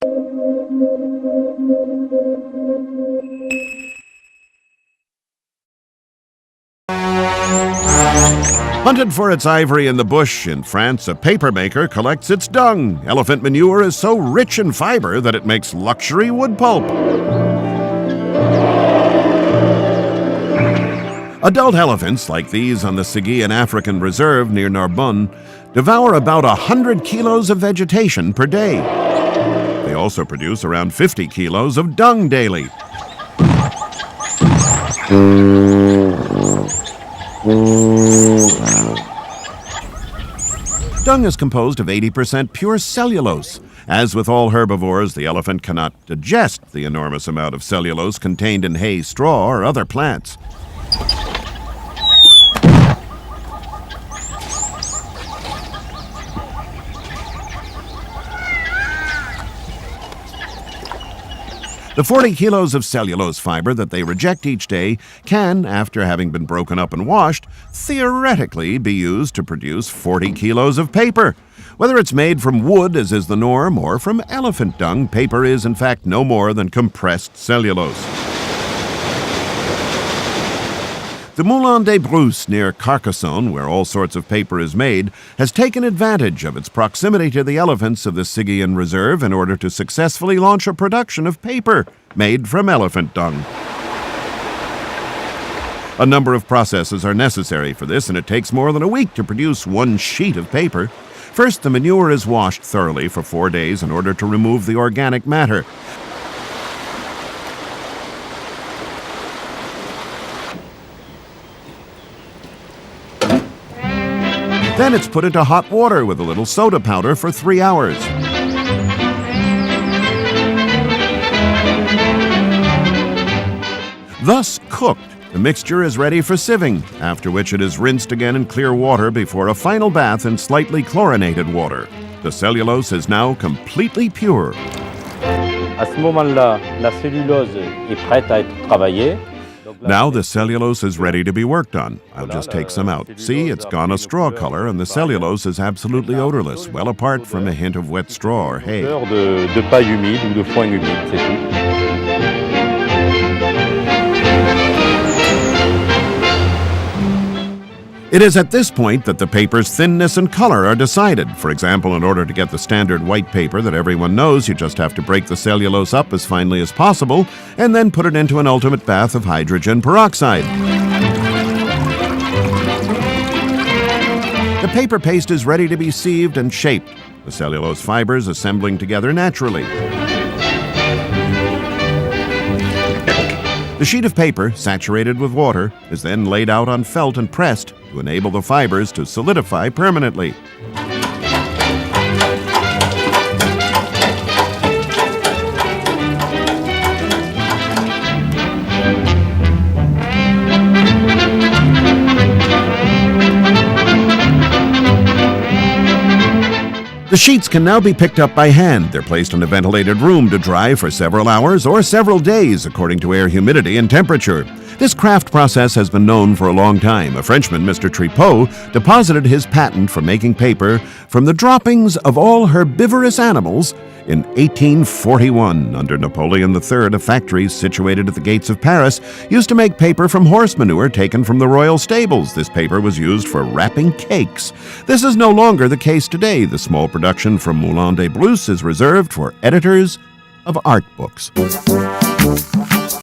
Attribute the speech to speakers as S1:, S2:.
S1: Hunted for its ivory in the bush, in France, a papermaker collects its dung. Elephant manure is so rich in fiber that it makes luxury wood pulp. Adult elephants, like these on the Sigian African Reserve near Narbonne, devour about 100 kilos of vegetation per day. They also produce around 50 kilos of dung daily. Dung is composed of 80% pure cellulose. As with all herbivores, the elephant cannot digest the enormous amount of cellulose contained in hay, straw, or other plants. The 40 kilos of cellulose fiber that they reject each day can, after having been broken up and washed, theoretically be used to produce 40 kilos of paper. Whether it's made from wood, as is the norm, or from elephant dung, paper is in fact no more than compressed cellulose. The Moulin des Brousses near Carcassonne, where all sorts of paper is made, has taken advantage of its proximity to the elephants of the Sigian Reserve in order to successfully launch a production of paper made from elephant dung. A number of processes are necessary for this, and it takes more than a week to produce one sheet of paper. First, the manure is washed thoroughly for 4 days in order to remove the organic matter. Then it's put into hot water with a little soda powder for 3 hours. Thus cooked, the mixture is ready for sieving, after which it is rinsed again in clear water before a final bath in slightly chlorinated water. The cellulose is now completely pure.
S2: À ce moment-là, la cellulose est prête à être travaillée.
S1: Now the cellulose is ready to be worked on. I'll just take some out. See, it's gone a straw color, and the cellulose is absolutely odorless, well apart from a hint of wet straw or hay.
S2: De paille humide ou de foin humide, c'est tout.
S1: It is at this point that the paper's thinness and color are decided. For example, in order to get the standard white paper that everyone knows, you just have to break the cellulose up as finely as possible and then put it into an ultimate bath of hydrogen peroxide. The paper paste is ready to be sieved and shaped, the cellulose fibers assembling together naturally. The sheet of paper, saturated with water, is then laid out on felt and pressed to enable the fibers to solidify permanently. The sheets can now be picked up by hand. They're placed in a ventilated room to dry for several hours or several days, according to air humidity and temperature. This craft process has been known for a long time. A Frenchman, Mr. Tripot, deposited his patent for making paper from the droppings of all herbivorous animals in 1841. Under Napoleon III, a factory situated at the gates of Paris used to make paper from horse manure taken from the royal stables. This paper was used for wrapping cakes. This is no longer the case today. The small production from Moulin des Brousses is reserved for editors of art books.